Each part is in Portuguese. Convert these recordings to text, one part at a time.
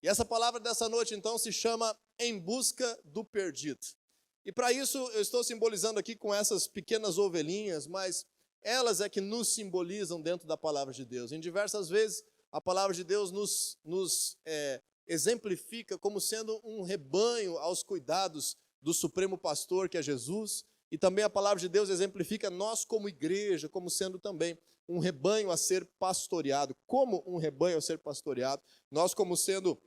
E essa palavra dessa noite, então, se chama Em Busca do Perdido. E para isso, eu estou simbolizando aqui com essas pequenas ovelhinhas, mas elas é que nos simbolizam dentro da palavra de Deus. Em diversas vezes, a palavra de Deus nos exemplifica como sendo um rebanho aos cuidados do Supremo Pastor, que é Jesus. E também a palavra de Deus exemplifica nós como igreja, como sendo também um rebanho a ser pastoreado. Como um rebanho a ser pastoreado, nós como sendo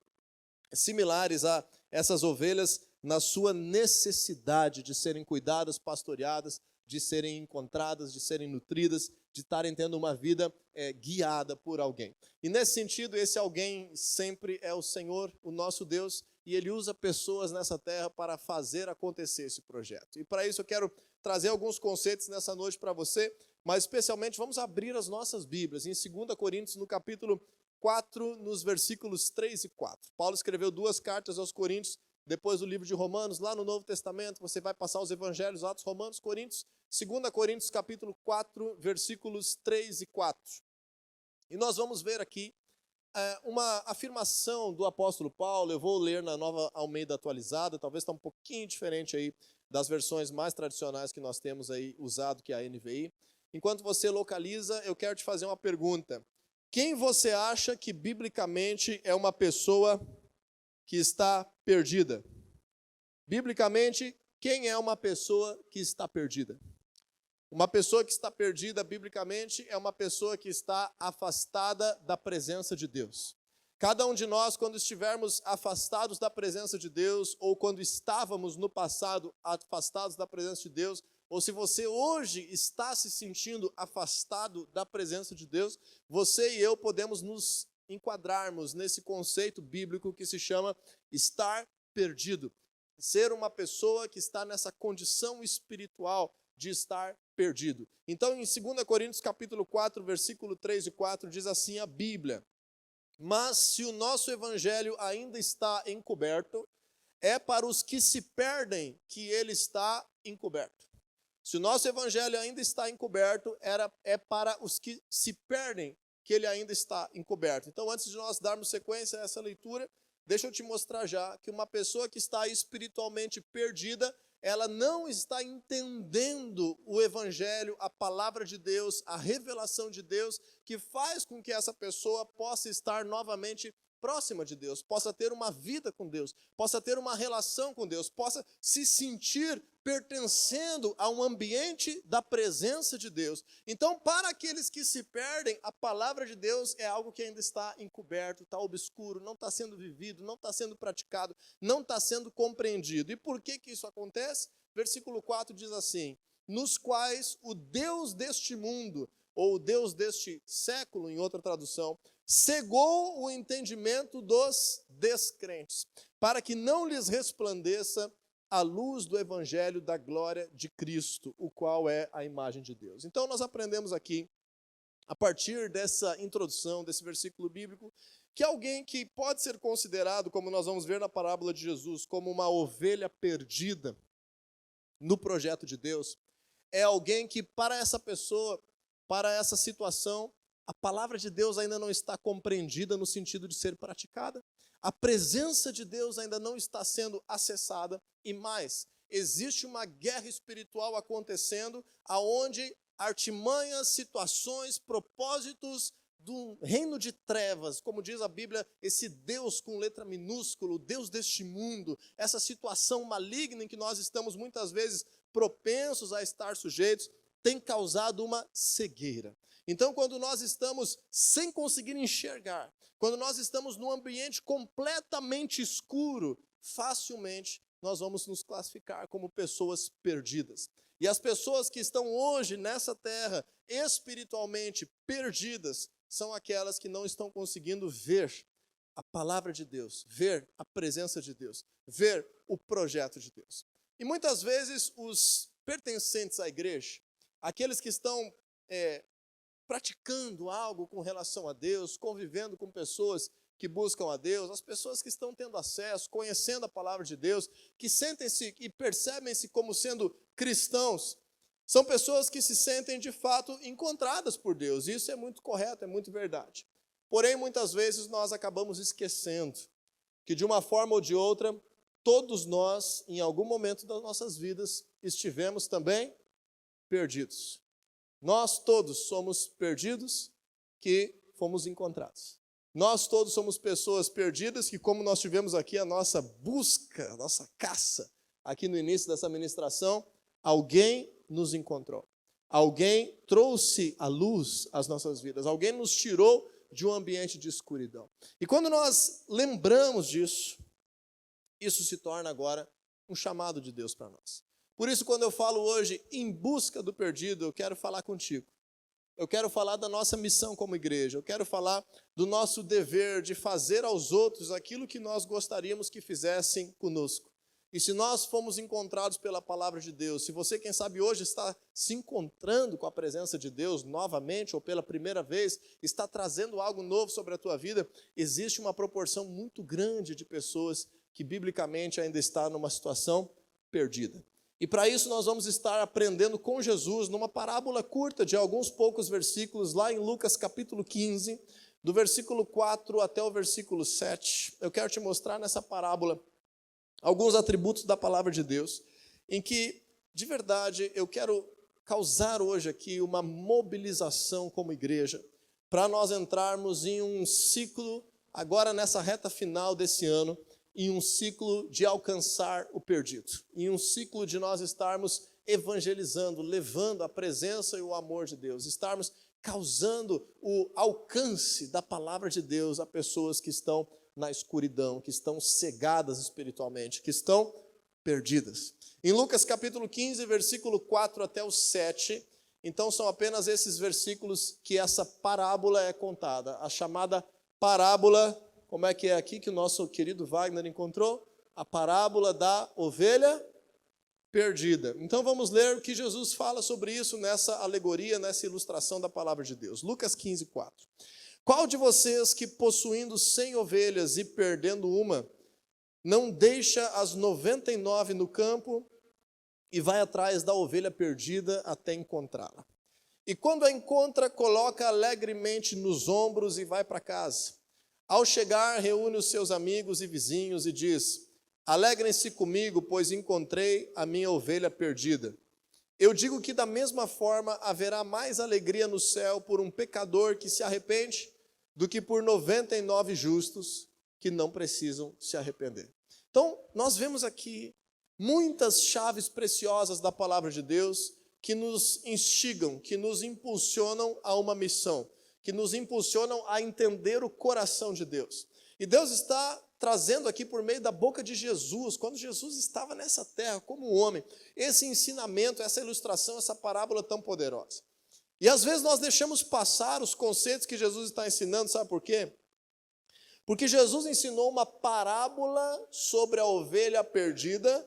similares a essas ovelhas na sua necessidade de serem cuidadas, pastoreadas, de serem encontradas, de serem nutridas, de estarem tendo uma vida guiada por alguém. E nesse sentido, esse alguém sempre é o Senhor, o nosso Deus, e Ele usa pessoas nessa terra para fazer acontecer esse projeto. E para isso eu quero trazer alguns conceitos nessa noite para você, mas especialmente vamos abrir as nossas Bíblias, em 2 Coríntios, no capítulo 4, nos versículos 3 e 4. Paulo escreveu 2 cartas aos Coríntios, depois do livro de Romanos, lá no Novo Testamento, você vai passar os evangelhos, Atos, Romanos, Coríntios, 2 Coríntios, capítulo 4, versículos 3 e 4. E nós vamos ver aqui uma afirmação do apóstolo Paulo. Eu vou ler na Nova Almeida Atualizada, talvez está um pouquinho diferente aí das versões mais tradicionais que nós temos aí usado, que é a NVI. Enquanto você localiza, eu quero te fazer uma pergunta. Quem você acha que biblicamente é uma pessoa que está perdida? Biblicamente, quem é uma pessoa que está perdida? Uma pessoa que está perdida, biblicamente, é uma pessoa que está afastada da presença de Deus. Cada um de nós, quando estivermos afastados da presença de Deus, ou quando estávamos no passado afastados da presença de Deus, ou se você hoje está se sentindo afastado da presença de Deus, você e eu podemos nos enquadrarmos nesse conceito bíblico que se chama estar perdido. Ser uma pessoa que está nessa condição espiritual de estar perdido. Então, em 2 Coríntios capítulo 4, versículo 3 e 4, diz assim a Bíblia: mas se o nosso evangelho ainda está encoberto, é para os que se perdem que ele está encoberto. Se o nosso evangelho ainda está encoberto, é para os que se perdem que ele ainda está encoberto. Então, antes de nós darmos sequência a essa leitura, deixa eu te mostrar já que uma pessoa que está espiritualmente perdida, ela não está entendendo o evangelho, a palavra de Deus, a revelação de Deus, que faz com que essa pessoa possa estar novamente próxima de Deus, possa ter uma vida com Deus, possa ter uma relação com Deus, possa se sentir pertencendo a um ambiente da presença de Deus. Então, para aqueles que se perdem, a palavra de Deus é algo que ainda está encoberto, está obscuro, não está sendo vivido, não está sendo praticado, não está sendo compreendido. E por que isso acontece? Versículo 4 diz assim: nos quais o Deus deste mundo, ou o Deus deste século, em outra tradução, cegou o entendimento dos descrentes, para que não lhes resplandeça a luz do evangelho da glória de Cristo, o qual é a imagem de Deus. Então nós aprendemos aqui, a partir dessa introdução, desse versículo bíblico, que alguém que pode ser considerado, como nós vamos ver na parábola de Jesus, como uma ovelha perdida no projeto de Deus, é alguém que para essa pessoa, para essa situação, a palavra de Deus ainda não está compreendida no sentido de ser praticada. A presença de Deus ainda não está sendo acessada. E mais, existe uma guerra espiritual acontecendo, aonde artimanhas, situações, propósitos do reino de trevas, como diz a Bíblia, esse Deus com letra minúscula, o Deus deste mundo, essa situação maligna em que nós estamos muitas vezes propensos a estar sujeitos, tem causado uma cegueira. Então, quando nós estamos sem conseguir enxergar, quando nós estamos num ambiente completamente escuro, facilmente nós vamos nos classificar como pessoas perdidas. E as pessoas que estão hoje nessa terra espiritualmente perdidas são aquelas que não estão conseguindo ver a palavra de Deus, ver a presença de Deus, ver o projeto de Deus. E muitas vezes os pertencentes à igreja, aqueles que estão praticando algo com relação a Deus, convivendo com pessoas que buscam a Deus, as pessoas que estão tendo acesso, conhecendo a palavra de Deus, que sentem-se e percebem-se como sendo cristãos, são pessoas que se sentem de fato encontradas por Deus. Isso é muito correto, é muito verdade. Porém, muitas vezes nós acabamos esquecendo que de uma forma ou de outra, todos nós, em algum momento das nossas vidas, estivemos também perdidos. Nós todos somos perdidos que fomos encontrados. Nós todos somos pessoas perdidas que, como nós tivemos aqui a nossa busca, a nossa caça, aqui no início dessa ministração, alguém nos encontrou. Alguém trouxe a luz às nossas vidas. Alguém nos tirou de um ambiente de escuridão. E quando nós lembramos disso, isso se torna agora um chamado de Deus para nós. Por isso, quando eu falo hoje em busca do perdido, eu quero falar contigo. Eu quero falar da nossa missão como igreja. Eu quero falar do nosso dever de fazer aos outros aquilo que nós gostaríamos que fizessem conosco. E se nós fomos encontrados pela palavra de Deus, se você, quem sabe, hoje está se encontrando com a presença de Deus novamente, ou pela primeira vez, está trazendo algo novo sobre a tua vida, existe uma proporção muito grande de pessoas que, biblicamente, ainda está numa situação perdida. E para isso nós vamos estar aprendendo com Jesus, numa parábola curta de alguns poucos versículos, lá em Lucas capítulo 15, do versículo 4 até o versículo 7. Eu quero te mostrar nessa parábola alguns atributos da palavra de Deus, em que, de verdade, eu quero causar hoje aqui uma mobilização como igreja, para nós entrarmos em um ciclo, agora nessa reta final desse ano, em um ciclo de alcançar o perdido, em um ciclo de nós estarmos evangelizando, levando a presença e o amor de Deus, estarmos causando o alcance da palavra de Deus a pessoas que estão na escuridão, que estão cegadas espiritualmente, que estão perdidas. Em Lucas capítulo 15, versículo 4 até o 7, então são apenas esses versículos que essa parábola é contada, a chamada parábola, como é que é aqui que o nosso querido Wagner encontrou? A parábola da ovelha perdida. Então vamos ler o que Jesus fala sobre isso nessa alegoria, nessa ilustração da palavra de Deus. Lucas 15, 4. Qual de vocês que, possuindo 100 ovelhas e perdendo uma, não deixa as 99 no campo e vai atrás da ovelha perdida até encontrá-la? E quando a encontra, coloca alegremente nos ombros e vai para casa. Ao chegar, reúne os seus amigos e vizinhos e diz: alegrem-se comigo, pois encontrei a minha ovelha perdida. Eu digo que da mesma forma haverá mais alegria no céu por um pecador que se arrepende do que por 99 justos que não precisam se arrepender. Então, nós vemos aqui muitas chaves preciosas da palavra de Deus que nos instigam, que nos impulsionam a uma missão, que nos impulsionam a entender o coração de Deus. E Deus está trazendo aqui por meio da boca de Jesus, quando Jesus estava nessa terra como homem, esse ensinamento, essa ilustração, essa parábola tão poderosa. E às vezes nós deixamos passar os conceitos que Jesus está ensinando, sabe por quê? Porque Jesus ensinou uma parábola sobre a ovelha perdida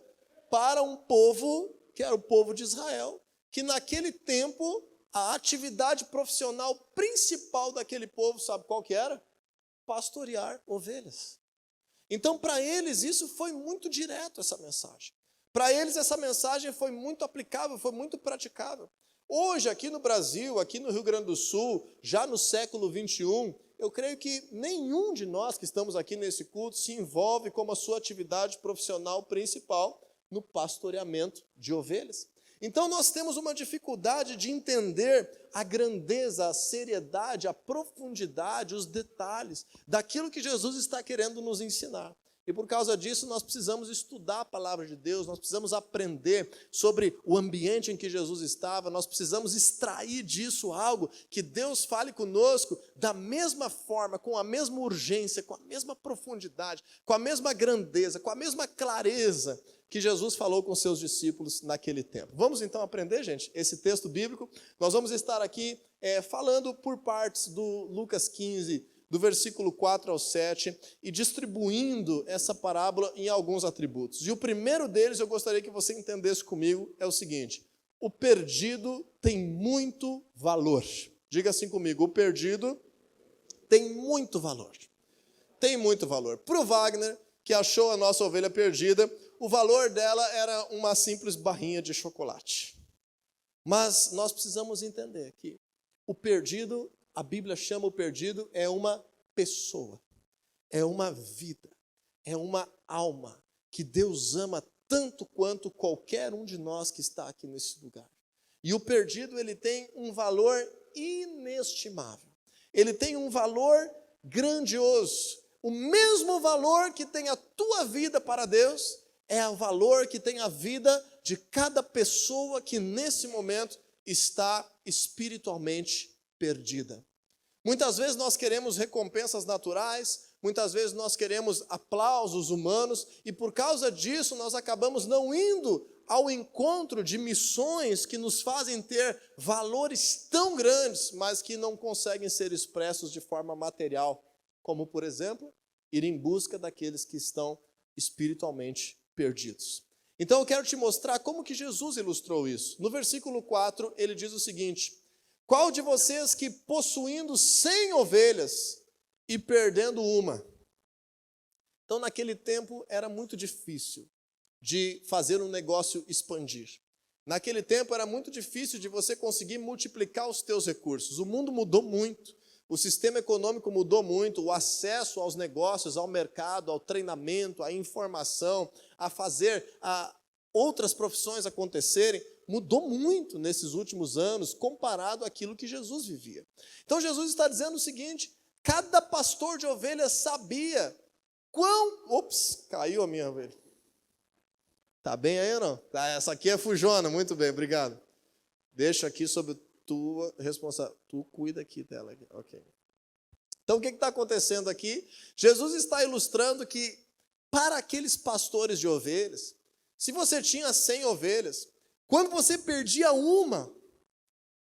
para um povo, que era o povo de Israel, que naquele tempo a atividade profissional principal daquele povo, sabe qual que era? Pastorear ovelhas. Então, para eles, isso foi muito direto, essa mensagem. Para eles, essa mensagem foi muito aplicável, foi muito praticável. Hoje, aqui no Brasil, aqui no Rio Grande do Sul, já no século 21, eu creio que nenhum de nós que estamos aqui nesse culto se envolve como a sua atividade profissional principal no pastoreamento de ovelhas. Então, nós temos uma dificuldade de entender a grandeza, a seriedade, a profundidade, os detalhes daquilo que Jesus está querendo nos ensinar. E por causa disso, nós precisamos estudar a palavra de Deus, nós precisamos aprender sobre o ambiente em que Jesus estava, nós precisamos extrair disso algo que Deus fale conosco da mesma forma, com a mesma urgência, com a mesma profundidade, com a mesma grandeza, com a mesma clareza que Jesus falou com seus discípulos naquele tempo. Vamos então aprender, gente, esse texto bíblico. Nós vamos estar aqui falando por partes do Lucas 15, do versículo 4 ao 7, e distribuindo essa parábola em alguns atributos. E o primeiro deles, eu gostaria que você entendesse comigo, é o seguinte: o perdido tem muito valor. Diga assim comigo: o perdido tem muito valor. Tem muito valor. Para o Wagner, que achou a nossa ovelha perdida, o valor dela era uma simples barrinha de chocolate. Mas nós precisamos entender que o perdido, a Bíblia chama o perdido, é uma pessoa, é uma vida, é uma alma que Deus ama tanto quanto qualquer um de nós que está aqui nesse lugar. E o perdido, ele tem um valor inestimável. Ele tem um valor grandioso. O mesmo valor que tem a tua vida para Deus é o valor que tem a vida de cada pessoa que nesse momento está espiritualmente perdida. Muitas vezes nós queremos recompensas naturais, muitas vezes nós queremos aplausos humanos, e por causa disso nós acabamos não indo ao encontro de missões que nos fazem ter valores tão grandes, mas que não conseguem ser expressos de forma material, como, por exemplo, ir em busca daqueles que estão espiritualmente perdidos. Então eu quero te mostrar como que Jesus ilustrou isso. No versículo 4, ele diz o seguinte: qual de vocês que possuindo 100 ovelhas e perdendo uma? Então naquele tempo era muito difícil de fazer um negócio expandir. Naquele tempo era muito difícil de você conseguir multiplicar os teus recursos. O mundo mudou muito, o sistema econômico mudou muito, o acesso aos negócios, ao mercado, ao treinamento, à informação, a fazer outras profissões acontecerem, mudou muito nesses últimos anos comparado àquilo que Jesus vivia. Então Jesus está dizendo o seguinte: cada pastor de ovelhas sabia caiu a minha ovelha. Tá bem aí ou não? Essa aqui é fujona, muito bem, obrigado. Deixa aqui sob tua responsabilidade. Tu cuida aqui dela. Ok. Então o que está acontecendo aqui? Jesus está ilustrando que para aqueles pastores de ovelhas, se você tinha 100 ovelhas, quando você perdia uma,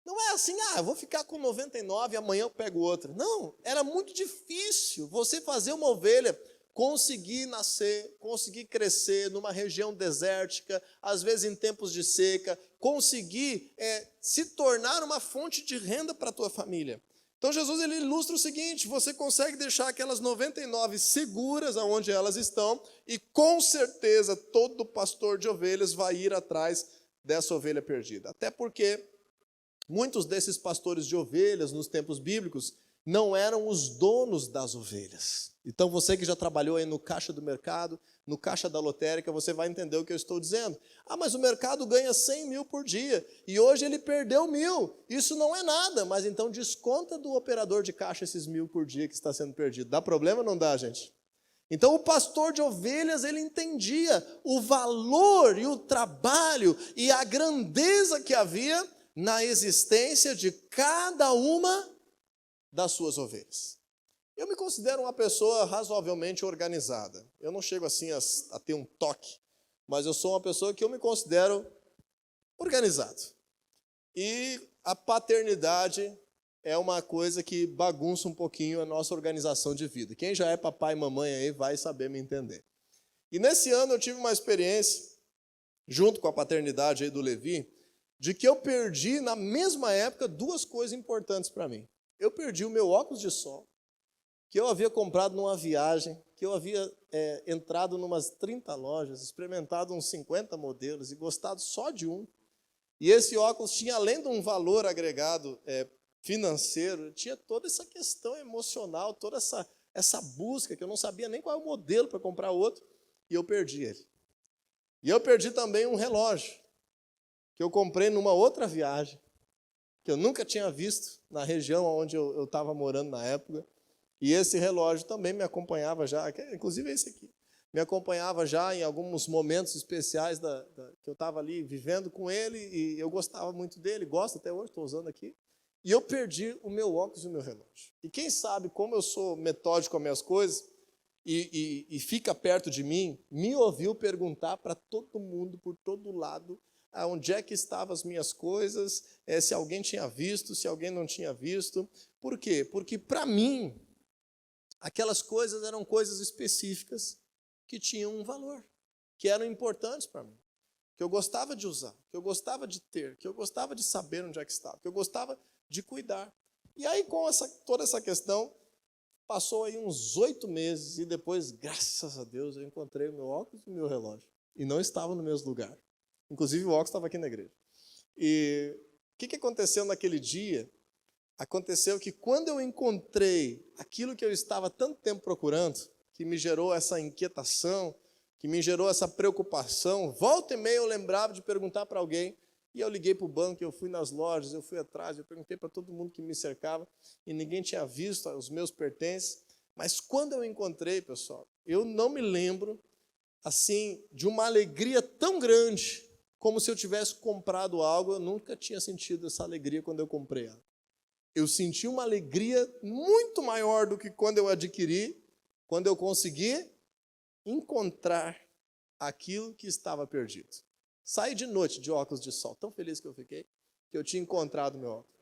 não é assim, eu vou ficar com 99 e amanhã eu pego outra. Não, era muito difícil você fazer uma ovelha conseguir nascer, conseguir crescer numa região desértica, às vezes em tempos de seca, conseguir se tornar uma fonte de renda para a tua família. Então Jesus ele ilustra o seguinte: você consegue deixar aquelas 99 seguras aonde elas estão, e com certeza todo pastor de ovelhas vai ir atrás dessa ovelha perdida. Até porque muitos desses pastores de ovelhas nos tempos bíblicos não eram os donos das ovelhas. Então você que já trabalhou aí no caixa do mercado, no caixa da lotérica, você vai entender o que eu estou dizendo. Mas o mercado ganha 100 mil por dia, e hoje ele perdeu 1.000. Isso não é nada, mas então desconta do operador de caixa esses 1.000 por dia que está sendo perdido. Dá problema ou não dá, gente? Então o pastor de ovelhas, ele entendia o valor e o trabalho e a grandeza que havia na existência de cada uma das suas ovelhas. Eu me considero uma pessoa razoavelmente organizada. Eu não chego assim a ter um toque, mas eu sou uma pessoa que eu me considero organizado. E a paternidade é uma coisa que bagunça um pouquinho a nossa organização de vida. Quem já é papai e mamãe aí vai saber me entender. E nesse ano eu tive uma experiência, junto com a paternidade aí do Levi, de que eu perdi na mesma época 2 coisas importantes para mim. Eu perdi o meu óculos de sol, que eu havia comprado numa viagem, que eu havia entrado em umas 30 lojas, experimentado uns 50 modelos e gostado só de um. E esse óculos tinha, além de um valor agregado financeiro, tinha toda essa questão emocional, toda essa busca, que eu não sabia nem qual é o modelo para comprar outro, e eu perdi ele. E eu perdi também um relógio, que eu comprei numa outra viagem, que eu nunca tinha visto na região onde eu estava morando na época. E esse relógio também me acompanhava já, inclusive esse aqui, me acompanhava já em alguns momentos especiais que eu estava ali vivendo com ele, e eu gostava muito dele, gosto até hoje, estou usando aqui. E eu perdi o meu óculos e o meu relógio. E quem sabe, como eu sou metódico com as minhas coisas, e fica perto de mim, me ouviu perguntar para todo mundo, por todo lado, onde é que estavam as minhas coisas, se alguém tinha visto, se alguém não tinha visto. Por quê? Porque para mim, aquelas coisas eram coisas específicas que tinham um valor, que eram importantes para mim, que eu gostava de usar, que eu gostava de ter, que eu gostava de saber onde é que estava, que eu gostava de cuidar. E aí, com toda essa questão, passou aí uns 8 meses, e depois, graças a Deus, eu encontrei o meu óculos e o meu relógio, e não estavam no mesmo lugar. Inclusive, o óculos estava aqui na igreja. E o que aconteceu naquele dia? Aconteceu que quando eu encontrei aquilo que eu estava tanto tempo procurando, que me gerou essa inquietação, que me gerou essa preocupação. Volta e meia eu lembrava de perguntar para alguém, e eu liguei para o banco, eu fui nas lojas, eu fui atrás, eu perguntei para todo mundo que me cercava, e ninguém tinha visto os meus pertences. Mas quando eu encontrei, pessoal, eu não me lembro, assim, de uma alegria tão grande, como se eu tivesse comprado algo. Eu nunca tinha sentido essa alegria quando eu comprei ela. Eu senti uma alegria muito maior do que quando eu adquiri, quando eu consegui encontrar aquilo que estava perdido. Saí de noite de óculos de sol, tão feliz que eu fiquei, que eu tinha encontrado meu óculos.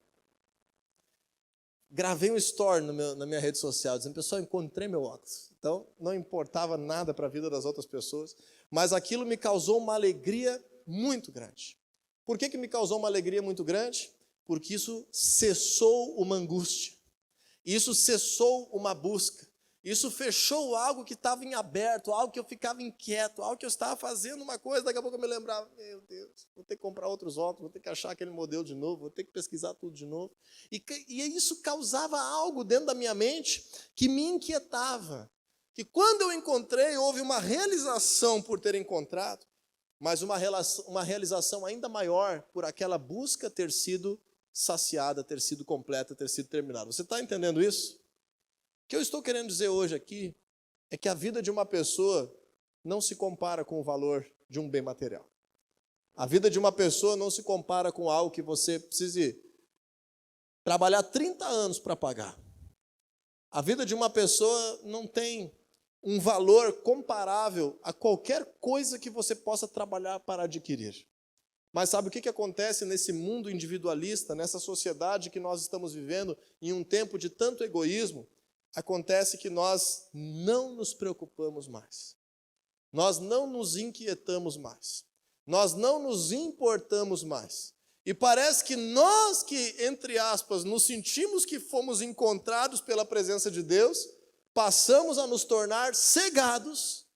Gravei um story na minha rede social, dizendo: pessoal, encontrei meu óculos. Então, não importava nada para a vida das outras pessoas, mas aquilo me causou uma alegria muito grande. Por que me causou uma alegria muito grande? Porque isso cessou uma angústia, isso cessou uma busca, isso fechou algo que estava em aberto, algo que eu ficava inquieto, algo que eu estava fazendo uma coisa, daqui a pouco eu me lembrava: meu Deus, vou ter que comprar outros óculos, vou ter que achar aquele modelo de novo, vou ter que pesquisar tudo de novo. E isso causava algo dentro da minha mente que me inquietava, que quando eu encontrei, houve uma realização por ter encontrado, mas uma realização ainda maior por aquela busca ter sido saciada, ter sido completa, ter sido terminada. Você está entendendo isso? O que eu estou querendo dizer hoje aqui é que a vida de uma pessoa não se compara com o valor de um bem material. A vida de uma pessoa não se compara com algo que você precise trabalhar 30 anos para pagar. A vida de uma pessoa não tem um valor comparável a qualquer coisa que você possa trabalhar para adquirir. Mas sabe o que acontece nesse mundo individualista, nessa sociedade que nós estamos vivendo, em um tempo de tanto egoísmo? Acontece que nós não nos preocupamos mais. Nós não nos inquietamos mais. Nós não nos importamos mais. E parece que nós que, entre aspas, nos sentimos que fomos encontrados pela presença de Deus, passamos a nos tornar cegados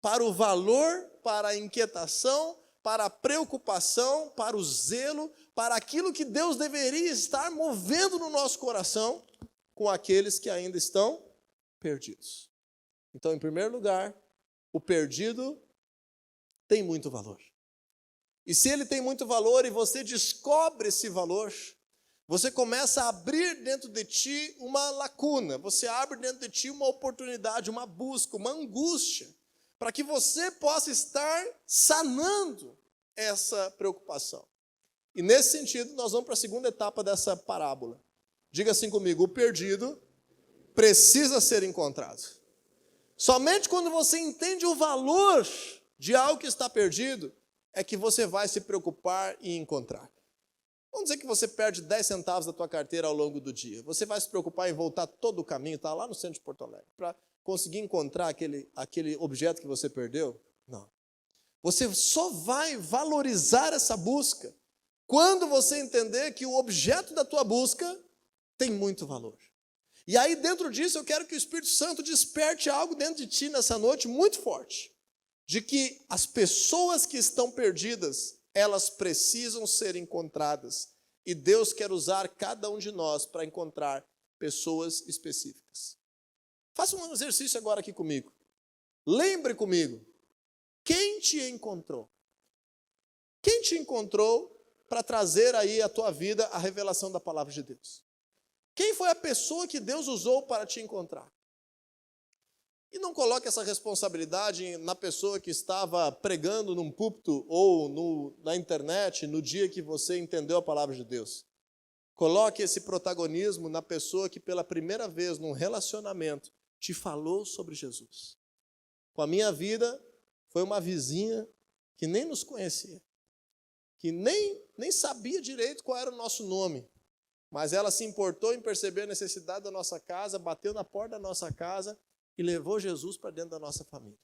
para o valor, para a inquietação, para a preocupação, para o zelo, para aquilo que Deus deveria estar movendo no nosso coração com aqueles que ainda estão perdidos. Então, em primeiro lugar, o perdido tem muito valor. E se ele tem muito valor e você descobre esse valor, você começa a abrir dentro de ti uma lacuna, você abre dentro de ti uma oportunidade, uma busca, uma angústia, para que você possa estar sanando essa preocupação. E nesse sentido, nós vamos para a segunda etapa dessa parábola. Diga assim comigo: o perdido precisa ser encontrado. Somente quando você entende o valor de algo que está perdido, é que você vai se preocupar em encontrar. Vamos dizer que você perde 10 centavos da tua carteira ao longo do dia. Você vai se preocupar em voltar todo o caminho, está lá no centro de Porto Alegre, para conseguir encontrar aquele objeto que você perdeu? Não. Você só vai valorizar essa busca quando você entender que o objeto da tua busca tem muito valor. E aí, dentro disso, eu quero que o Espírito Santo desperte algo dentro de ti nessa noite muito forte, de que as pessoas que estão perdidas, elas precisam ser encontradas. E Deus quer usar cada um de nós para encontrar pessoas específicas. Faça um exercício agora aqui comigo. Lembre comigo, quem te encontrou? Quem te encontrou para trazer aí à tua vida a revelação da palavra de Deus? Quem foi a pessoa que Deus usou para te encontrar? E não coloque essa responsabilidade na pessoa que estava pregando num púlpito ou na internet no dia que você entendeu a palavra de Deus. Coloque esse protagonismo na pessoa que pela primeira vez num relacionamento te falou sobre Jesus. Com a minha vida, foi uma vizinha que nem nos conhecia, que nem sabia direito qual era o nosso nome, mas ela se importou em perceber a necessidade da nossa casa, bateu na porta da nossa casa e levou Jesus para dentro da nossa família.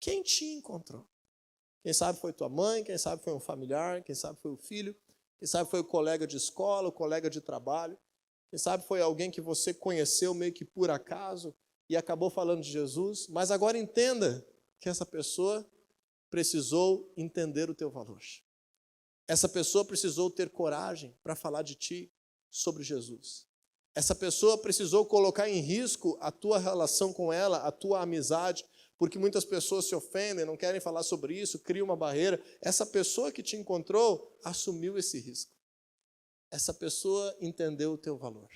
Quem te encontrou? Quem sabe foi tua mãe, quem sabe foi um familiar, quem sabe foi o filho, quem sabe foi o colega de escola, o colega de trabalho, quem sabe foi alguém que você conheceu meio que por acaso e acabou falando de Jesus, mas agora entenda que essa pessoa precisou entender o teu valor. Essa pessoa precisou ter coragem para falar de ti sobre Jesus. Essa pessoa precisou colocar em risco a tua relação com ela, a tua amizade, porque muitas pessoas se ofendem, não querem falar sobre isso, cria uma barreira. Essa pessoa que te encontrou assumiu esse risco. Essa pessoa entendeu o teu valor.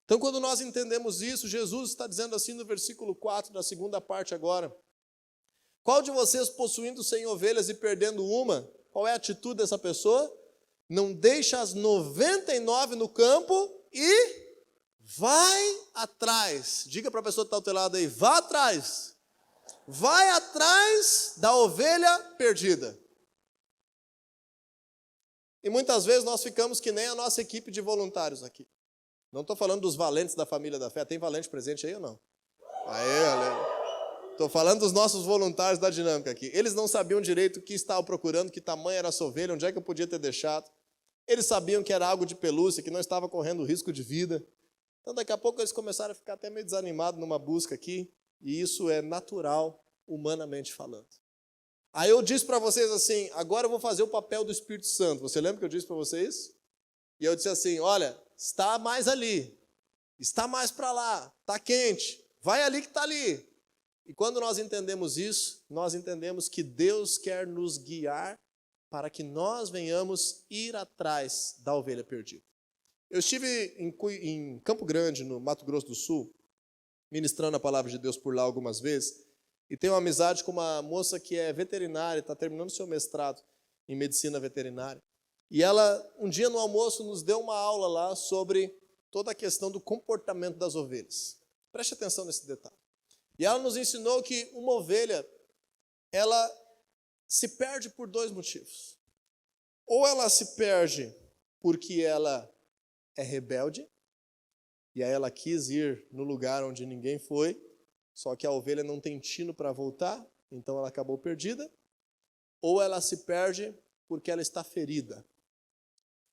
Então, quando nós entendemos isso, Jesus está dizendo assim no versículo 4, da segunda parte agora: qual de vocês, possuindo 100 ovelhas e perdendo uma, qual é a atitude dessa pessoa? Não deixa as 99 no campo e vai atrás. Diga para a pessoa que está ao teu lado aí: vá atrás. Vai atrás da ovelha perdida. E muitas vezes nós ficamos que nem a nossa equipe de voluntários aqui. Não estou falando dos valentes da família da fé. Tem valente presente aí ou não? Aê, aleluia. Estou falando dos nossos voluntários da dinâmica aqui. Eles não sabiam direito o que estavam procurando, que tamanho era essa ovelha, onde é que eu podia ter deixado. Eles sabiam que era algo de pelúcia, que não estava correndo risco de vida. Então, daqui a pouco, eles começaram a ficar até meio desanimados numa busca aqui. E isso é natural, humanamente falando. Aí eu disse para vocês assim: agora eu vou fazer o papel do Espírito Santo. Você lembra que eu disse para vocês? E eu disse assim: olha, está mais ali, está mais para lá, está quente, vai ali que está ali. E quando nós entendemos isso, nós entendemos que Deus quer nos guiar para que nós venhamos ir atrás da ovelha perdida. Eu estive em Campo Grande, no Mato Grosso do Sul, ministrando a palavra de Deus por lá algumas vezes, e tenho uma amizade com uma moça que é veterinária, está terminando seu mestrado em medicina veterinária. E ela, um dia no almoço, nos deu uma aula lá sobre toda a questão do comportamento das ovelhas. Preste atenção nesse detalhe. E ela nos ensinou que uma ovelha, ela se perde por dois motivos. Ou ela se perde porque ela é rebelde, e aí ela quis ir no lugar onde ninguém foi, só que a ovelha não tem tino para voltar, então ela acabou perdida. Ou ela se perde porque ela está ferida.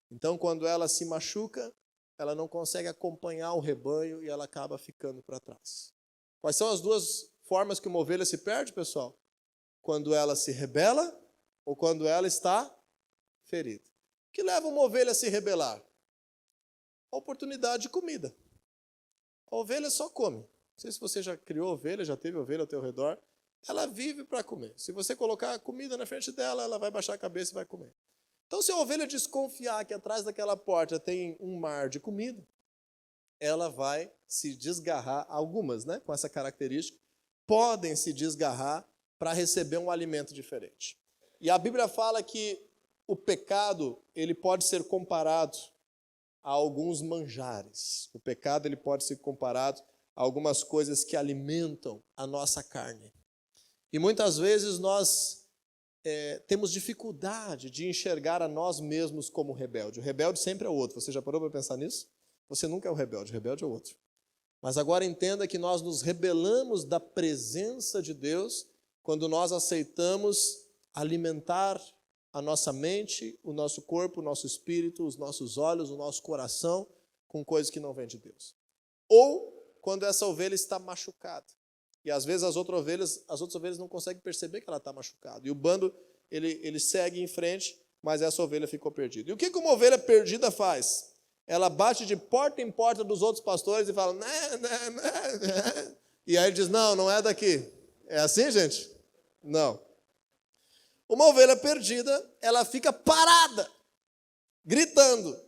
Então, quando ela se machuca, ela não consegue acompanhar o rebanho e ela acaba ficando para trás. Quais são as duas formas que uma ovelha se perde, pessoal? Quando ela se rebela ou quando ela está ferida. O que leva uma ovelha a se rebelar? A oportunidade de comida. A ovelha só come. Não sei se você já criou ovelha, já teve ovelha ao teu redor. Ela vive para comer. Se você colocar comida na frente dela, ela vai baixar a cabeça e vai comer. Então, se a ovelha desconfiar que atrás daquela porta tem um mar de comida, ela vai se desgarrar, algumas, né, com essa característica, podem se desgarrar para receber um alimento diferente. E a Bíblia fala que o pecado, ele pode ser comparado a alguns manjares. O pecado, ele pode ser comparado a algumas coisas que alimentam a nossa carne. E muitas vezes nós temos dificuldade de enxergar a nós mesmos como rebelde. O rebelde sempre é o outro. Você já parou para pensar nisso? Você nunca é o rebelde é o outro. Mas agora entenda que nós nos rebelamos da presença de Deus quando nós aceitamos alimentar a nossa mente, o nosso corpo, o nosso espírito, os nossos olhos, o nosso coração com coisas que não vêm de Deus. Ou quando essa ovelha está machucada. E às vezes as outras ovelhas não conseguem perceber que ela está machucada. E o bando, ele segue em frente, mas essa ovelha ficou perdida. E o que uma ovelha perdida faz? Ela bate de porta em porta dos outros pastores e fala, né. E aí ele diz, não é daqui. É assim, gente? Não. Uma ovelha perdida, ela fica parada, gritando.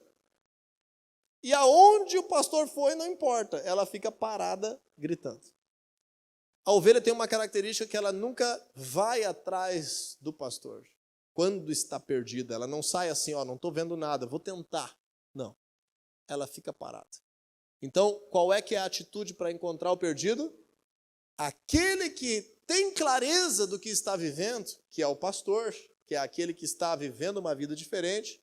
E aonde o pastor foi, não importa, ela fica parada, gritando. A ovelha tem uma característica que ela nunca vai atrás do pastor. Quando está perdida, ela não sai assim, não estou vendo nada, vou tentar. Não, ela fica parada. Então, qual é que é a atitude para encontrar o perdido? Aquele que tem clareza do que está vivendo, que é o pastor, que é aquele que está vivendo uma vida diferente,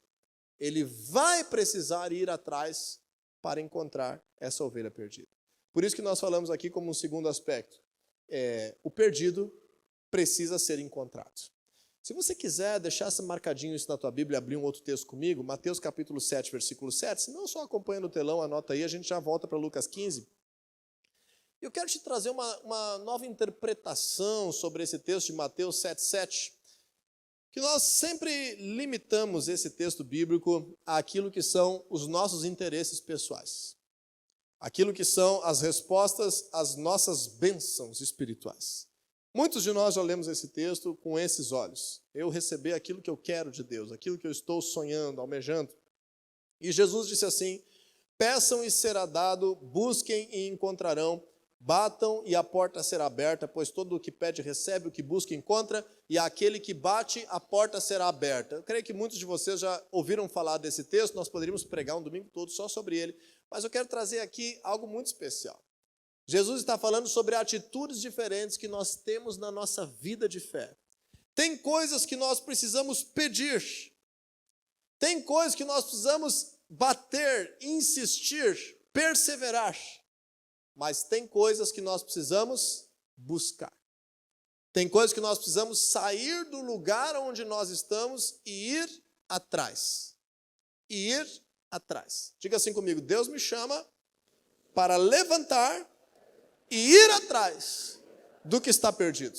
ele vai precisar ir atrás para encontrar essa ovelha perdida. Por isso que nós falamos aqui como um segundo aspecto. O perdido precisa ser encontrado. Se você quiser deixar marcadinho isso na tua Bíblia e abrir um outro texto comigo, Mateus capítulo 7, versículo 7, se não, só acompanha no telão, anota aí, a gente já volta para Lucas 15. Eu quero te trazer uma nova interpretação sobre esse texto de Mateus 7, 7, que nós sempre limitamos esse texto bíblico àquilo que são os nossos interesses pessoais. Aquilo que são as respostas às nossas bênçãos espirituais. Muitos de nós já lemos esse texto com esses olhos. Eu receber aquilo que eu quero de Deus, aquilo que eu estou sonhando, almejando. E Jesus disse assim: peçam e será dado, busquem e encontrarão, batam e a porta será aberta, pois todo o que pede recebe, o que busca encontra, e aquele que bate, a porta será aberta. Eu creio que muitos de vocês já ouviram falar desse texto, nós poderíamos pregar um domingo todo só sobre ele, mas eu quero trazer aqui algo muito especial. Jesus está falando sobre atitudes diferentes que nós temos na nossa vida de fé. Tem coisas que nós precisamos pedir, tem coisas que nós precisamos bater, insistir, perseverar, mas tem coisas que nós precisamos buscar. Tem coisas que nós precisamos sair do lugar onde nós estamos e ir atrás. E ir atrás. Diga assim comigo: Deus me chama para levantar e ir atrás do que está perdido.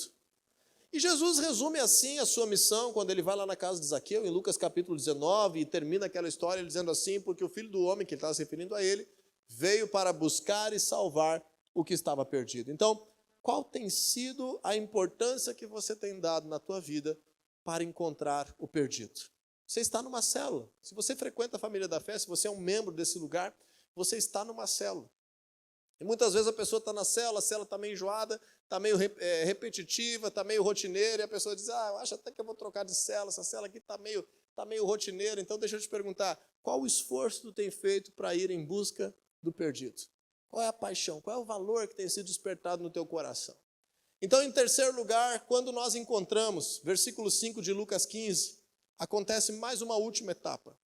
E Jesus resume assim a sua missão quando ele vai lá na casa de Zaqueu, em Lucas capítulo 19, e termina aquela história dizendo assim: porque o Filho do Homem, que ele está se referindo a ele, veio para buscar e salvar o que estava perdido. Então, qual tem sido a importância que você tem dado na tua vida para encontrar o perdido? Você está numa célula. Se você frequenta a família da fé, se você é um membro desse lugar, você está numa célula. E muitas vezes a pessoa está na célula, a célula está meio enjoada, está meio repetitiva, está meio rotineira, e a pessoa diz: eu acho até que eu vou trocar de célula, essa célula aqui está meio rotineira. Então deixa eu te perguntar, qual o esforço que tu tem feito para ir em busca do perdido? Qual é a paixão? Qual é o valor que tem sido despertado no teu coração? Então, em terceiro lugar, quando nós encontramos, versículo 5 de Lucas 15, acontece mais uma última etapa.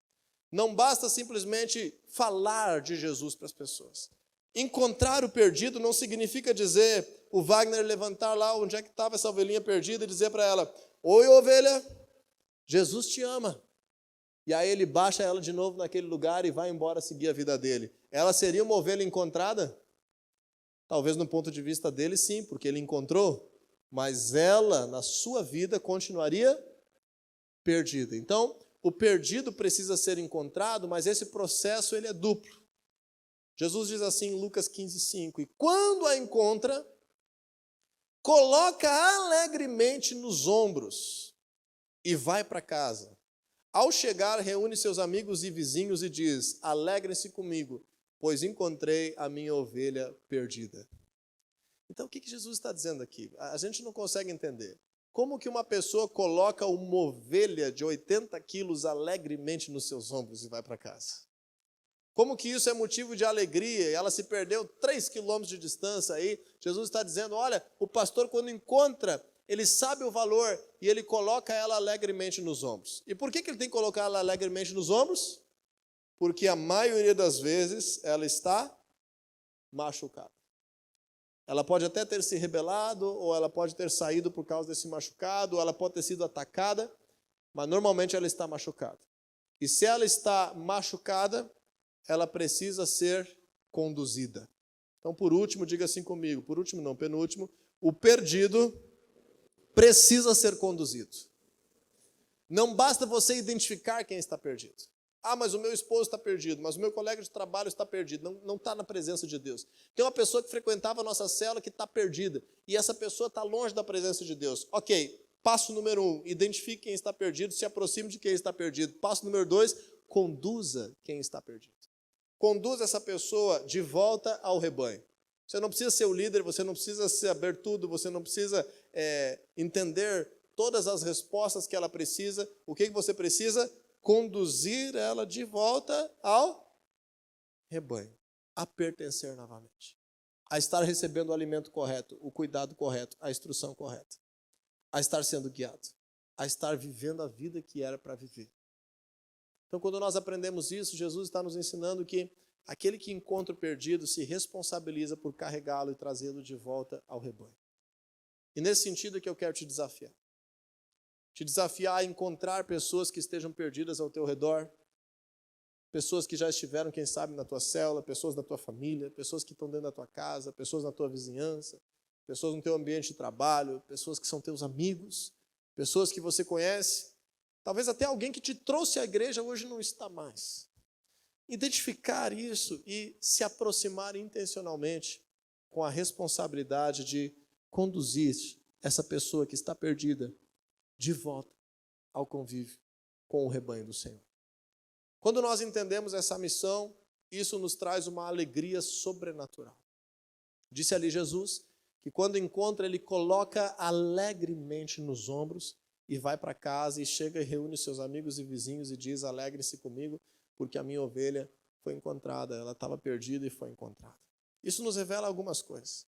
Não basta simplesmente falar de Jesus para as pessoas. Encontrar o perdido não significa dizer, o Wagner levantar lá onde é que estava essa ovelhinha perdida e dizer para ela: oi, ovelha, Jesus te ama. E aí ele baixa ela de novo naquele lugar e vai embora seguir a vida dele. Ela seria uma ovelha encontrada? Talvez no ponto de vista dele sim, porque ele encontrou, mas ela na sua vida continuaria perdida. Então, o perdido precisa ser encontrado, mas esse processo ele é duplo. Jesus diz assim em Lucas 15:5, e quando a encontra, coloca alegremente nos ombros e vai para casa. Ao chegar, reúne seus amigos e vizinhos e diz: alegrem-se comigo, pois encontrei a minha ovelha perdida. Então, o que Jesus está dizendo aqui? A gente não consegue entender. Como que uma pessoa coloca uma ovelha de 80 quilos alegremente nos seus ombros e vai para casa? Como que isso é motivo de alegria? E ela se perdeu 3 quilômetros de distância aí. Jesus está dizendo: olha, o pastor quando encontra, ele sabe o valor e ele coloca ela alegremente nos ombros. E por que ele tem que colocar ela alegremente nos ombros? Porque a maioria das vezes ela está machucada. Ela pode até ter se rebelado, ou ela pode ter saído por causa desse machucado, ou ela pode ter sido atacada, mas normalmente ela está machucada. E se ela está machucada, ela precisa ser conduzida. Então, por último, diga assim comigo, por último não, penúltimo, o perdido precisa ser conduzido. Não basta você identificar quem está perdido. Mas o meu esposo está perdido, mas o meu colega de trabalho está perdido, não está na presença de Deus. Tem uma pessoa que frequentava a nossa célula que está perdida, e essa pessoa está longe da presença de Deus. Ok, passo número 1, identifique quem está perdido, se aproxime de quem está perdido. Passo número 2, conduza quem está perdido. Conduza essa pessoa de volta ao rebanho. Você não precisa ser o líder, você não precisa saber tudo, você não precisa entender todas as respostas que ela precisa. O que você precisa? Conduzir ela de volta ao rebanho, a pertencer novamente, a estar recebendo o alimento correto, o cuidado correto, a instrução correta, a estar sendo guiado, a estar vivendo a vida que era para viver. Então, quando nós aprendemos isso, Jesus está nos ensinando que aquele que encontra o perdido se responsabiliza por carregá-lo e trazê-lo de volta ao rebanho. E nesse sentido é que eu quero te desafiar. Te desafiar a encontrar pessoas que estejam perdidas ao teu redor, pessoas que já estiveram, quem sabe, na tua célula, pessoas da tua família, pessoas que estão dentro da tua casa, pessoas na tua vizinhança, pessoas no teu ambiente de trabalho, pessoas que são teus amigos, pessoas que você conhece. Talvez até alguém que te trouxe à igreja hoje não está mais. identificar isso e se aproximar intencionalmente com a responsabilidade de conduzir essa pessoa que está perdida de volta ao convívio com o rebanho do Senhor. Quando nós entendemos essa missão, isso nos traz uma alegria sobrenatural. Disse ali Jesus que quando encontra, ele coloca alegremente nos ombros e vai para casa e chega e reúne seus amigos e vizinhos e diz: alegrem-se comigo, porque a minha ovelha foi encontrada, ela estava perdida e foi encontrada. Isso nos revela algumas coisas.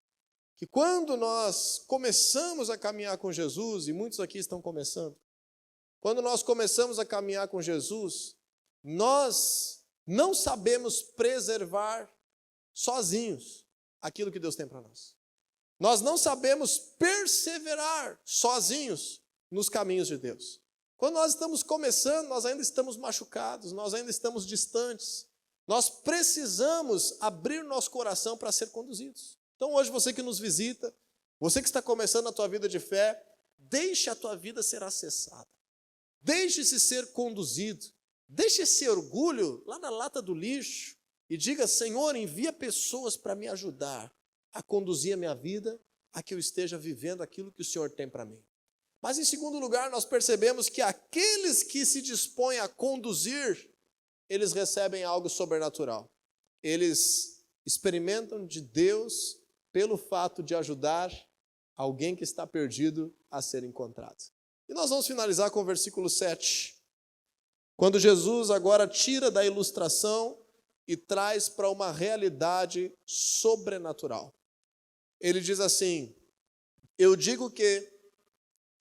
Que quando nós começamos a caminhar com Jesus, e muitos aqui estão começando, quando nós começamos a caminhar com Jesus, nós não sabemos preservar sozinhos aquilo que Deus tem para nós. Nós não sabemos perseverar sozinhos nos caminhos de Deus. Quando nós estamos começando, nós ainda estamos machucados, nós ainda estamos distantes. Nós precisamos abrir nosso coração para ser conduzidos. Então hoje você que nos visita, você que está começando a tua vida de fé, deixe a tua vida ser acessada. Deixe-se ser conduzido. Deixe esse orgulho lá na lata do lixo e diga: Senhor, envia pessoas para me ajudar a conduzir a minha vida, a que eu esteja vivendo aquilo que o Senhor tem para mim. Mas em segundo lugar, nós percebemos que aqueles que se dispõem a conduzir, eles recebem algo sobrenatural. Eles experimentam de Deus pelo fato de ajudar alguém que está perdido a ser encontrado. E nós vamos finalizar com o versículo 7. Quando Jesus agora tira da ilustração e traz para uma realidade sobrenatural. Ele diz assim: eu digo que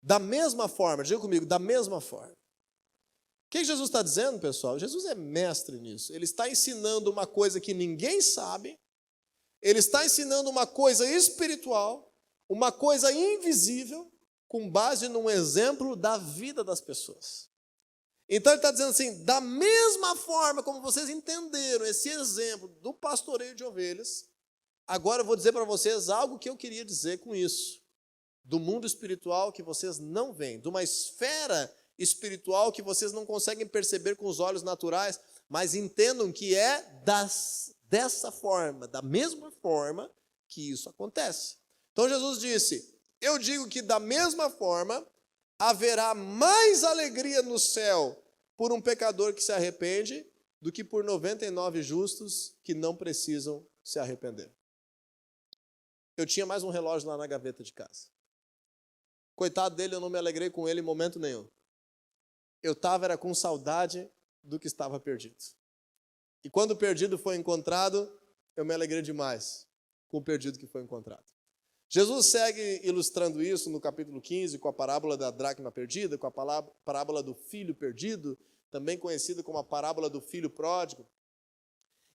da mesma forma, diga comigo, da mesma forma. O que Jesus está dizendo, pessoal? Jesus é mestre nisso. Ele está ensinando uma coisa que ninguém sabe. Ele está ensinando uma coisa espiritual, uma coisa invisível, com base num exemplo da vida das pessoas. Então ele está dizendo assim: da mesma forma como vocês entenderam esse exemplo do pastoreio de ovelhas, agora eu vou dizer para vocês algo que eu queria dizer com isso. Do mundo espiritual que vocês não veem, de uma esfera espiritual que vocês não conseguem perceber com os olhos naturais, mas entendam que é dessa forma, da mesma forma que isso acontece. Então Jesus disse: eu digo que da mesma forma haverá mais alegria no céu por um pecador que se arrepende do que por 99 justos que não precisam se arrepender. Eu tinha mais um relógio lá na gaveta de casa. Coitado dele, eu não me alegrei com ele em momento nenhum. Eu estava com saudade do que estava perdido. E quando o perdido foi encontrado, eu me alegrei demais com o perdido que foi encontrado. Jesus segue ilustrando isso no capítulo 15 com a parábola da dracma perdida, com a parábola do filho perdido, também conhecida como a parábola do filho pródigo.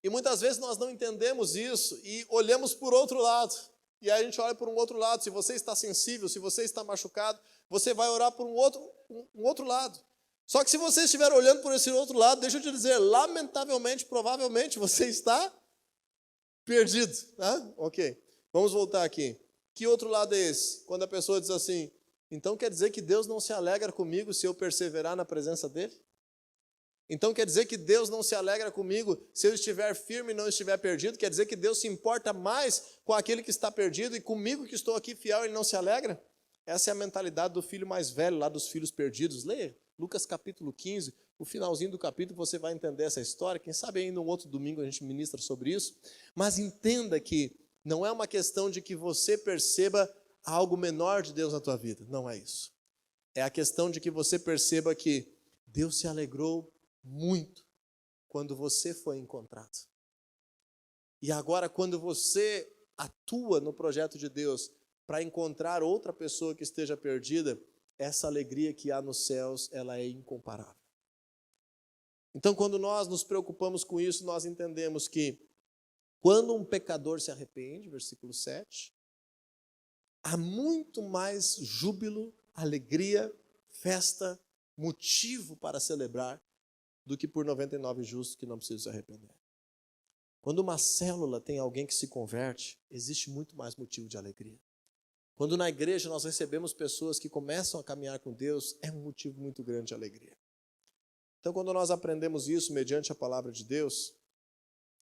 E muitas vezes nós não entendemos isso e olhamos por outro lado. E aí a gente olha por um outro lado. Se você está sensível, se você está machucado, você vai orar por um outro lado. Só que se você estiver olhando por esse outro lado, deixa eu te dizer, lamentavelmente, provavelmente você está perdido. Tá? Ok, vamos voltar aqui. Que outro lado é esse? Quando a pessoa diz assim: então quer dizer que Deus não se alegra comigo se eu perseverar na presença dele? Então quer dizer que Deus não se alegra comigo se eu estiver firme e não estiver perdido? Quer dizer que Deus se importa mais com aquele que está perdido e comigo que estou aqui fiel, ele não se alegra? Essa é a mentalidade do filho mais velho, lá dos filhos perdidos. Leia Lucas capítulo 15, o finalzinho do capítulo você vai entender essa história. Quem sabe ainda um outro domingo a gente ministra sobre isso. Mas entenda que não é uma questão de que você perceba algo menor de Deus na tua vida. Não é isso. É a questão de que você perceba que Deus se alegrou muito quando você foi encontrado. E agora, quando você atua no projeto de Deus para encontrar outra pessoa que esteja perdida, essa alegria que há nos céus, ela é incomparável. Então, quando nós nos preocupamos com isso, nós entendemos que quando um pecador se arrepende, versículo 7, há muito mais júbilo, alegria, festa, motivo para celebrar do que por 99 justos que não precisam se arrepender. Quando uma célula tem alguém que se converte, existe muito mais motivo de alegria. Quando na igreja nós recebemos pessoas que começam a caminhar com Deus, é um motivo muito grande de alegria. Então, quando nós aprendemos isso mediante a palavra de Deus,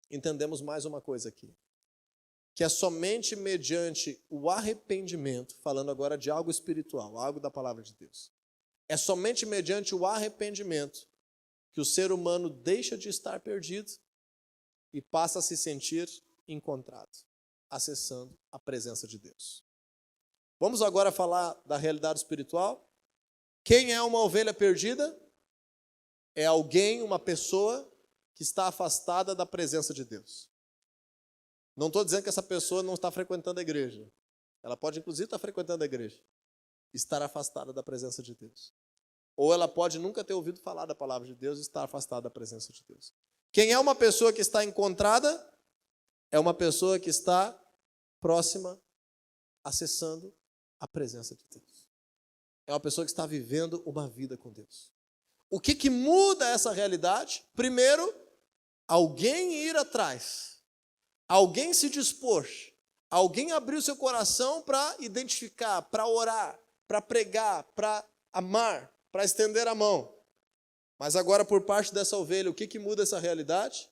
entendemos mais uma coisa aqui. Que é somente mediante o arrependimento, falando agora de algo espiritual, algo da palavra de Deus. É somente mediante o arrependimento que o ser humano deixa de estar perdido e passa a se sentir encontrado, acessando a presença de Deus. Vamos agora falar da realidade espiritual. Quem é uma ovelha perdida? É alguém, uma pessoa que está afastada da presença de Deus. Não estou dizendo que essa pessoa não está frequentando a igreja. Ela pode, inclusive, estar frequentando a igreja. Estar afastada da presença de Deus. Ou ela pode nunca ter ouvido falar da palavra de Deus e estar afastada da presença de Deus. Quem é uma pessoa que está encontrada? É uma pessoa que está próxima, acessando a presença de Deus. É uma pessoa que está vivendo uma vida com Deus. O que muda essa realidade? Primeiro, alguém ir atrás. Alguém se dispor, alguém abrir o seu coração para identificar, para orar, para pregar, para amar, para estender a mão. Mas agora, por parte dessa ovelha, o que muda essa realidade?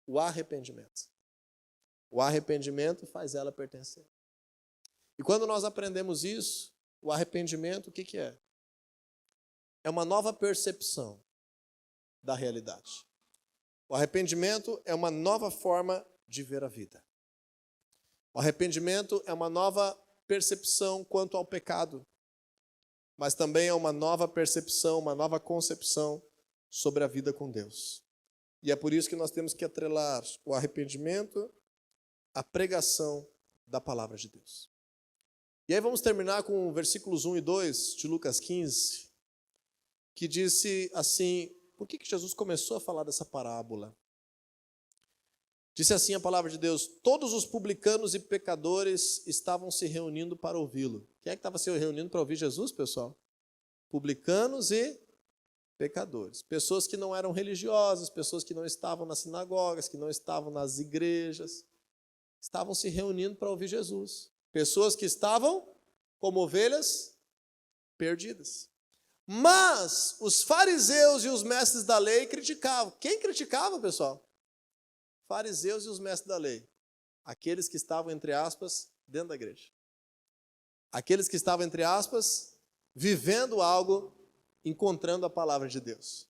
O arrependimento. O arrependimento faz ela pertencer. E quando nós aprendemos isso, o arrependimento, o que é? É uma nova percepção da realidade. O arrependimento é uma nova forma de ver a vida. O arrependimento é uma nova percepção quanto ao pecado, mas também é uma nova percepção, uma nova concepção sobre a vida com Deus. E é por isso que nós temos que atrelar o arrependimento à pregação da palavra de Deus. E aí vamos terminar com versículos 1 e 2 de Lucas 15, que disse assim, por que Jesus começou a falar dessa parábola? Disse assim a palavra de Deus, todos os publicanos e pecadores estavam se reunindo para ouvi-lo. Quem é que estava se reunindo para ouvir Jesus, pessoal? Publicanos e pecadores. Pessoas que não eram religiosas, pessoas que não estavam nas sinagogas, que não estavam nas igrejas. Estavam se reunindo para ouvir Jesus. Pessoas que estavam como ovelhas perdidas. Mas os fariseus e os mestres da lei criticavam. Quem criticava, pessoal? Fariseus e os mestres da lei, aqueles que estavam, entre aspas, dentro da igreja. Aqueles que estavam, entre aspas, vivendo algo, encontrando a palavra de Deus.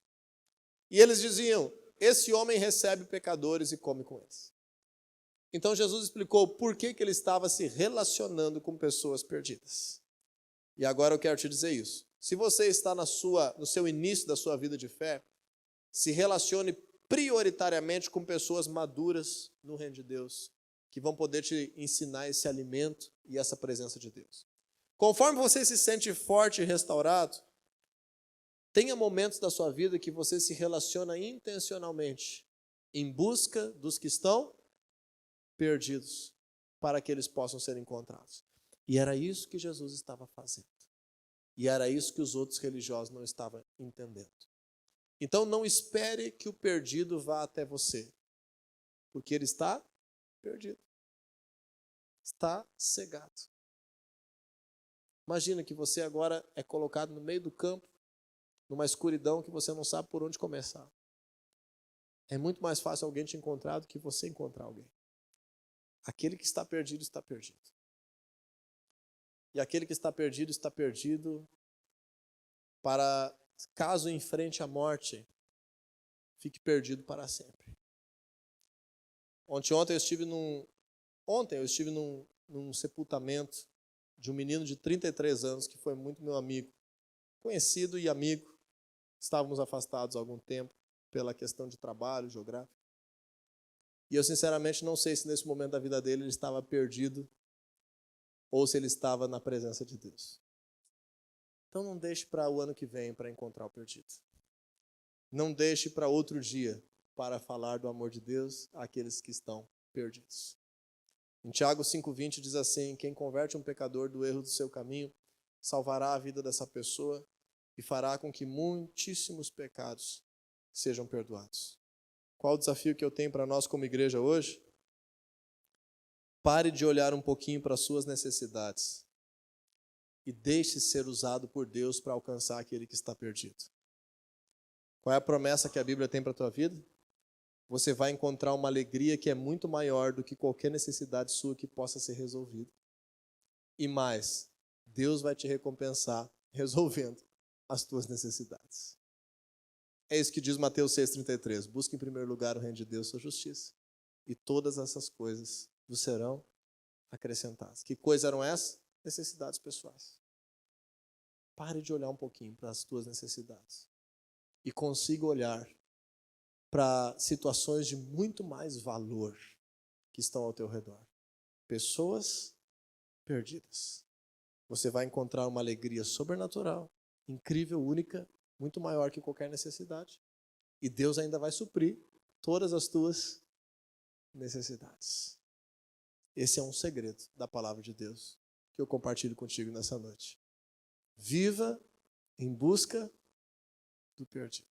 E eles diziam, esse homem recebe pecadores e come com eles. Então Jesus explicou por que ele estava se relacionando com pessoas perdidas. E agora eu quero te dizer isso. Se você está no seu início da sua vida de fé, se relacione prioritariamente com pessoas maduras no reino de Deus, que vão poder te ensinar esse alimento e essa presença de Deus. Conforme você se sente forte e restaurado, tenha momentos da sua vida que você se relaciona intencionalmente em busca dos que estão perdidos, para que eles possam ser encontrados. E era isso que Jesus estava fazendo. E era isso que os outros religiosos não estavam entendendo. Então não espere que o perdido vá até você, porque ele está perdido. Está cegado. Imagina que você agora é colocado no meio do campo, numa escuridão que você não sabe por onde começar. É muito mais fácil alguém te encontrar do que você encontrar alguém. Aquele que está perdido, e aquele que está perdido para, caso enfrente a morte, fique perdido para sempre. Ontem eu estive num sepultamento de um menino de 33 anos, que foi muito meu amigo, conhecido e amigo. Estávamos afastados há algum tempo pela questão de trabalho, geográfico. E eu sinceramente não sei se nesse momento da vida dele ele estava perdido ou se ele estava na presença de Deus. Então não deixe para o ano que vem para encontrar o perdido. Não deixe para outro dia para falar do amor de Deus àqueles que estão perdidos. Em Tiago 5,20 diz assim, quem converte um pecador do erro do seu caminho, salvará a vida dessa pessoa e fará com que muitíssimos pecados sejam perdoados. Qual o desafio que eu tenho para nós como igreja hoje? Pare de olhar um pouquinho para as suas necessidades e deixe ser usado por Deus para alcançar aquele que está perdido. Qual é a promessa que a Bíblia tem para a tua vida? você vai encontrar uma alegria que é muito maior do que qualquer necessidade sua que possa ser resolvida. E mais, Deus vai te recompensar resolvendo as tuas necessidades. É isso que diz Mateus 6,33. Busque em primeiro lugar o reino de Deus, sua justiça, e todas essas coisas vos serão acrescentadas. Que coisas eram essas? Necessidades pessoais. Pare de olhar um pouquinho para as tuas necessidades e consiga olhar para situações de muito mais valor que estão ao teu redor. Pessoas perdidas. Você vai encontrar uma alegria sobrenatural, incrível, única, muito maior que qualquer necessidade. E Deus ainda vai suprir todas as tuas necessidades. Esse é um segredo da palavra de Deus que eu compartilho contigo nessa noite. Viva em busca do perdido.